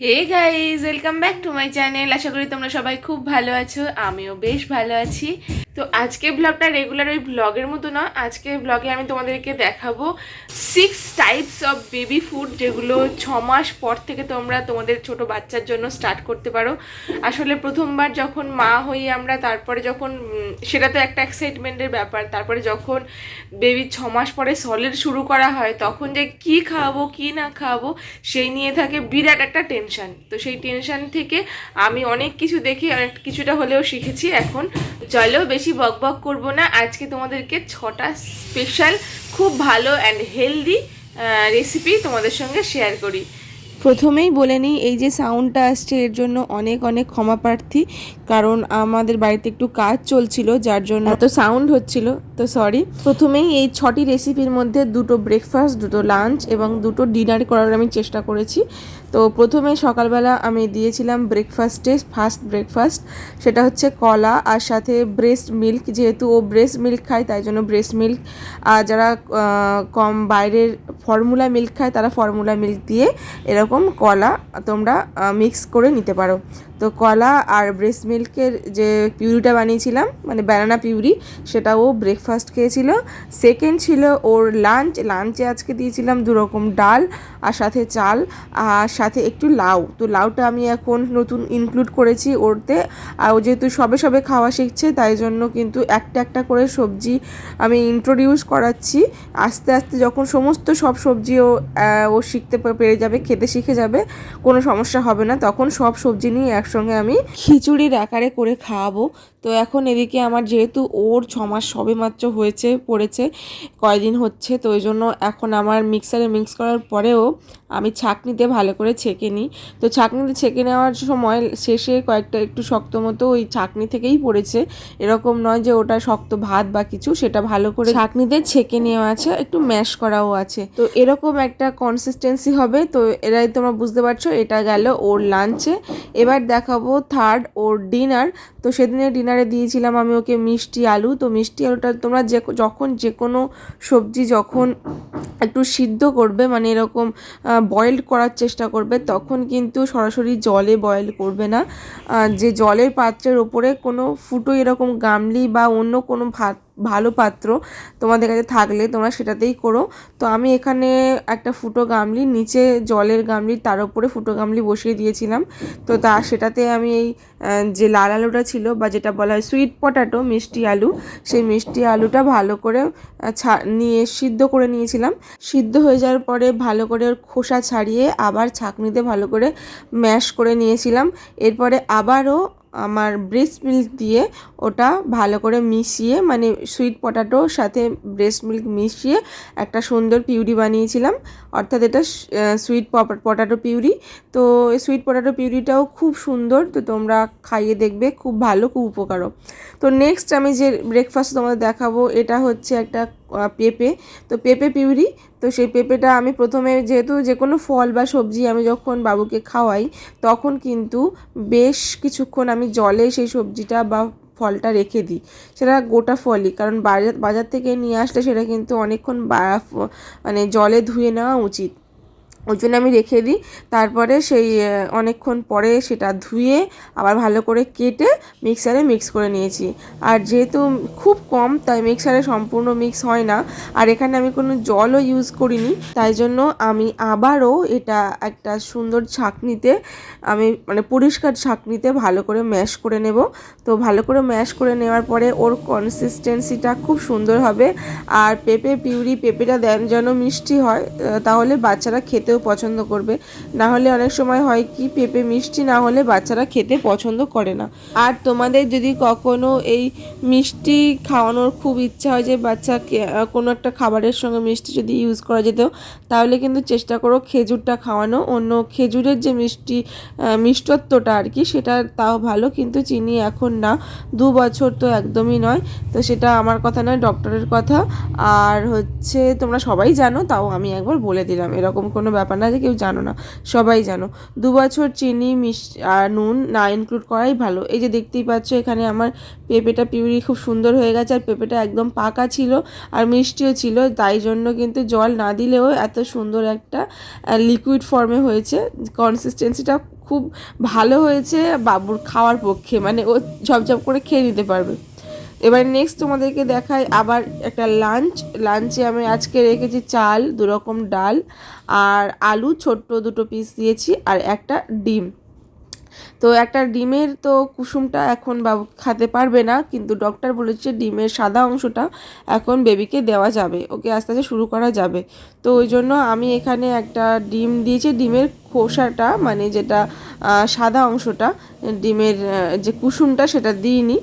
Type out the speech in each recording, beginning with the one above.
Hey guys, welcome back to my channel. আশা করি তোমরা সবাই খুব ভালো আছো, আমিও বেশ ভালো আছি। তো আজকে ব্লগটা রেগুলার ওই ব্লগের মতো না, আজকে ব্লগে আমি তোমাদেরকে দেখাবো 6 টাইপস অফ বেবি ফুড, যেগুলো 6 মাস পর থেকে তোমরা তোমাদের ছোট বাচ্চার জন্য স্টার্ট করতে পারো। আসলে প্রথমবার যখন মা হই আমরা, তারপরে যখন সেটা তো একটা এক্সাইটমেন্টের ব্যাপার, তারপরে যখন বেবি 6 মাস পরে সলিড শুরু করা হয়, তখন যে কি খাওয়াবো কি না খাওয়াবো সেই নিয়ে থাকে বিরাট একটা টেনশন। তো সেই টেনশন থেকে আমি অনেক কিছু দেখে অনেক কিছুটা হলেও শিখেছি এখন। চলো বেশি বক বক করবো না, আজকে তোমাদেরকে 6টা স্পেশাল খুব ভালো অ্যান্ড হেলদি রেসিপি তোমাদের সঙ্গে শেয়ার করি। প্রথমেই বলে নিই, এই যে সাউন্ডটা আসছে এর জন্য অনেক অনেক ক্ষমা প্রার্থী, কারণ আমাদের বাড়িতে একটু কাজ চলছিল যার জন্য এত সাউন্ড হচ্ছিল, তো সরি। প্রথমেই এই 6টি রেসিপির মধ্যে 2টো ব্রেকফাস্ট, 2টো লাঞ্চ এবং 2টো ডিনার করার আমি চেষ্টা করেছি। তো প্রথমে সকালবেলা আমি দিয়েছিলাম ব্রেকফাস্টে, ফার্স্ট ব্রেকফাস্ট সেটা হচ্ছে কলা আর সাথে ব্রেস্ট মিল্ক, যেহেতু ও ব্রেস্ট মিল্ক খায় তাই জন্য ব্রেস্ট মিল্ক। আর যারা কম বাইরের ফর্মুলা মিল্ক খায় তারা ফর্মুলা মিল্ক দিয়ে এরকম কলা তোমরা মিক্স করে নিতে পারো। তো কলা আর ব্রেস্ট মিল্কের যে পিউরিটা বানিয়েছিলাম, মানে ব্যানানা পিউরি, সেটাও ব্রেকফাস্ট খেয়েছিল। সেকেন্ড ছিল ওর লাঞ্চে আজকে দিয়েছিলাম 2 রকম ডাল আর সাথে চাল আর সাথে একটু লাউ। তো লাউটা আমি এখন নতুন ইনক্লুড করেছি ওরতে, আর ও যেহেতু সবে সবে খাওয়া শিখছে তাই জন্য কিন্তু একটা একটা করে সবজি আমি ইন্ট্রোডিউস করাচ্ছি। আস্তে আস্তে যখন সমস্ত সব সবজি ও শিখতে পেরে যাবে, খেতে শিখে যাবে, কোনো সমস্যা হবে না, তখন সব সবজি নিয়ে একসঙ্গে আমি খিচুড়ির আকারে করে খাওয়াবো। তো এখন এদিকে আমার যেহেতু ওর 6 মাস সবে মাত্র পড়েছে, কয়দিন হচ্ছে, তো ওই জন্য এখন আমার মিক্সারে মিক্স করার পরেও আমি ছাঁকনিতে ভালো করে ছেঁকে নিই। তো ছাঁকনিতে ছেঁকে নেওয়ার সময় শেষে কয়েকটা একটু শক্ত মতো ওই ছাঁকনি থেকেই পড়েছে, এরকম নয় যে ওটা শক্ত ভাত বা কিছু, সেটা ভালো করে ছাঁকনিতে ছেঁকে নেওয়া আছে, একটু ম্যাশ করাও আছে। তো এরকম একটা কনসিস্টেন্সি হবে। তো এরাই তোমরা বুঝতে পারছো, এটা গেল ওর লাঞ্চে। এবার দেখাবো থার্ড ওর ডিনার। তো সেদিনের ডিনারে দিয়েছিলাম আমি ওকে মিষ্টি আলু। তো মিষ্টি আলুটা তোমরা যখন যে কোনো সবজি যখন একটু সিদ্ধ করবে, মানে এরকম বয়েলড করার চেষ্টা করবে, তখন কিন্তু সরাসরি জলে বয়েল করবে না। যে জলের পাত্রের ওপরে কোনো ফুটো এরকম গামলি বা অন্য কোনো ভালো পাত্র তোমাদের কাছে থাকলে তোমরা সেটাতেই করো। তো আমি এখানে একটা ফুটো গামলি, নিচে জলের গামলি, তার উপরে ফুটো গামলি বসিয়ে দিয়েছিলাম। তো সেটাতে আমি এই যে লাল আলুটা ছিল, বা যেটা বলা হয় সুইট পটাটো, মিষ্টি আলু, সেই মিষ্টি আলুটা ভালো করে নিয়ে সিদ্ধ করে নিয়েছিলাম। সিদ্ধ হয়ে যাওয়ার পরে ভালো করে ওর খোসা ছাড়িয়ে আবার ছাঁকনিতে ভালো করে ম্যাশ করে নিয়েছিলাম। এরপরে আবারও আমার ব্রেস্ট মিল্ক দিয়ে ওটা ভালো করে মিশিয়ে, মানে সুইট পটাটোর সাথে ব্রেস্ট মিল্ক মিশিয়ে একটা সুন্দর পিউরি বানিয়েছিলাম, অর্থাৎ এটা সুইট পটাটো পিউরি। তো এই সুইট পটাটো পিউরিটাও খুব সুন্দর, তো তোমরা খাইয়ে দেখবে, খুব ভালো, খুব উপকারও। তো নেক্সট আমি যে ব্রেকফাস্ট তোমাদের দেখাবো, এটা হচ্ছে একটা পেঁপে। তো পেঁপে পিউরি। তো সেই পেঁপেটা আমি প্রথমে, যেহেতু যে কোনো ফল বা সবজি আমি যখন বাবুকে খাওয়াই তখন কিন্তু বেশ কিছুক্ষণ আমি জলে সেই সবজিটা বা ফলটা রেখে দিই, সেটা গোটা ফলই, কারণ বাজার থেকে নিয়ে আসলে সেটা কিন্তু অনেকক্ষণ মানে জলে ধুয়ে নেওয়া উচিত, ওই জন্য আমি রেখে দিই। তারপরে সেই অনেকক্ষণ পরে সেটা ধুয়ে আবার ভালো করে কেটে মিক্সারে মিক্স করে নিয়েছি। আর যেহেতু খুব কম, তাই মিক্সারে সম্পূর্ণ মিক্স হয় না, আর এখানে আমি কোনো জলও ইউজ করিনি, তাই জন্য আমি আবারও এটা একটা সুন্দর ছাঁকনিতে, আমি মানে পরিষ্কার ছাঁকনিতে ভালো করে ম্যাশ করে নেব। তো ভালো করে ম্যাশ করে নেওয়ার পরে ওর কনসিস্টেন্সিটা খুব সুন্দর হবে। আর পেঁপে পিউরি, পেঁপেটা যেন মিষ্টি হয়, তাহলে বাচ্চারা খেতেও পছন্দ করবে। না হলে অনেক সময় হয় কি, পেঁপে মিষ্টি না হলে বাচ্চারা খেতে পছন্দ করে না। আর তোমাদের যদি কখনো এই মিষ্টি খাওয়ানোর খুব ইচ্ছা হয় যে বাচ্চাকে কোনো একটা খাবারের সঙ্গে মিষ্টি যদি ইউজ করা যেত, তাহলে কিন্তু চেষ্টা করো খেজুরটা খাওয়ানো। অন্য খেজুরের যে মিষ্টত্বটা আর কি, সেটা তাও ভালো, কিন্তু চিনি এখন না, 2 বছর তো একদমই নয়। তো সেটা আমার কথা নয়, ডক্টরের কথা। আর হচ্ছে তোমরা সবাই জানো, তাও আমি একবার বলে দিলাম, এরকম কোনো ব্যাপার ব্যাপার না যে কেউ জানো না, সবাই জানো। 2 বছর চিনি আর নুন না ইনক্লুড করাই ভালো। এই যে দেখতেই পাচ্ছ এখানে আমার পেঁপেটা পিউরি খুব সুন্দর হয়ে গেছে, আর পেঁপেটা একদম পাকা ছিল আর মিষ্টিও ছিল, তাই জন্য কিন্তু জল না দিলেও এত সুন্দর একটা লিকুইড ফর্মে হয়েছে। কনসিস্টেন্সিটা খুব ভালো হয়েছে বাবুর খাওয়ার পক্ষে, মানে ও ঝপঝপ করে খেয়ে নিতে পারবে। এবার নেক্সট তোমাদেরকে দেখাই আবার একটা লাঞ্চে আমি আজকে রেখেছি চাল, 2 রকম ডাল আর আলু ছোট্ট 2টো পিস দিয়েছি, আর একটা ডিম। তো একটা ডিমের তো কুসুমটা এখন বাবু খেতে পারবে না, কিন্তু ডক্টর বলেছে ডিমের সাদা অংশটা এখন বেবিকে দেওয়া যাবে, ওকে আস্তে আস্তে শুরু করা যাবে। তো ওই জন্য আমি এখানে একটা ডিম দিয়েছি, ডিমের খোসাটা মানে যেটা সাদা অংশটা, ডিমের যে কুসুমটা সেটা দিইনি।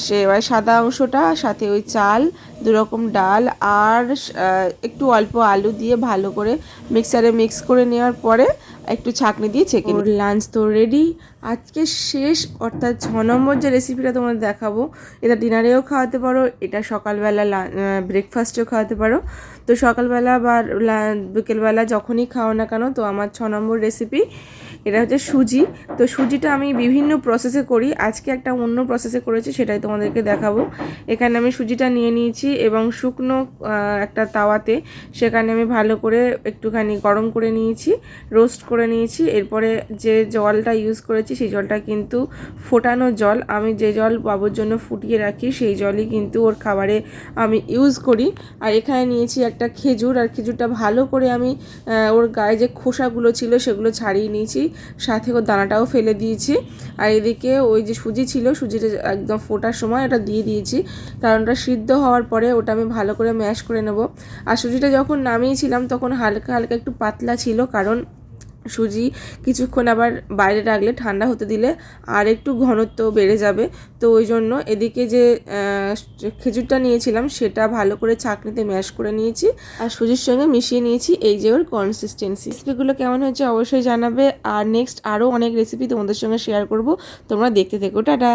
সে সাদা অংশটা সাথে ওই চাল, 2 রকম ডাল আর একটু অল্প আলু দিয়ে ভালো করে মিক্সারে মিক্স করে নেওয়ার পরে একটু ছাঁকনি দিয়ে ছেঁকে নিই। লাঞ্চ তো রেডি আজকে শেষ, অর্থাৎ 6 নম্বর যে রেসিপিটা তোমাদের দেখাবো, এটা ডিনারেও খাওয়াতে পারো, এটা সকালবেলা ব্রেকফাস্টেও খাওয়াতে পারো। তো সকালবেলা বা বিকেলবেলা যখনই খাও না কেন, তো আমার 6 নম্বর রেসিপি এটা হচ্ছে সুজি। তো সুজিটা আমি বিভিন্ন প্রসেসে করি, আজকে একটা অন্য প্রসেসে করেছি, সেটাই তোমাদেরকে দেখাবো। এখানে আমি সুজিটা নিয়ে নিয়েছি এবং শুকনো একটা তাওয়াতে সেখানে আমি ভালো করে একটুখানি গরম করে নিয়েছি, রোস্ট করে নিয়েছি। এরপরে যে জলটা ইউজ করেছি সেই জলটা কিন্তু ফোটানো জল, আমি যে জল বাবুর জন্য ফুটিয়ে রাখি সেই জলই কিন্তু ওর খাবারে আমি ইউজ করি। আর এখানে নিয়েছি একটা খেজুর, আর খেজুরটা ভালো করে আমি ওর গায়ে যে খোসাগুলো ছিল সেগুলো ছাড়িয়ে নিয়েছি, সাথে ওর দানাটাও ফেলে দিয়েছি। আর এদিকে ওই যে সুজি ছিল, সুজিটা একদম ফোটার সময় ওটা দিয়ে দিয়েছি, কারণ ওটা সিদ্ধ হওয়ার পরে ওটা আমি ভালো করে ম্যাশ করে নেব। আর সুজিটা যখন নামিয়েছিলাম তখন হালকা হালকা একটু পাতলা ছিল, কারণ সুজি কিছুক্ষণ আবার বাইরে রাখলে ঠান্ডা হতে দিলে আর একটু ঘনত্ব বেড়ে যাবে। তো ওই জন্য এদিকে যে খেজুরটা নিয়েছিলাম সেটা ভালো করে ছাঁকনিতে ম্যাশ করে নিয়েছি আর সুজির সঙ্গে মিশিয়ে নিয়েছি। এই যে ওর কনসিস্টেন্সি। রেসিপিগুলো কেমন হয়েছে অবশ্যই জানাবে, আর নেক্সট আরও অনেক রেসিপি তোমাদের সঙ্গে শেয়ার করব, তোমরা দেখতে থেকো। টাটা।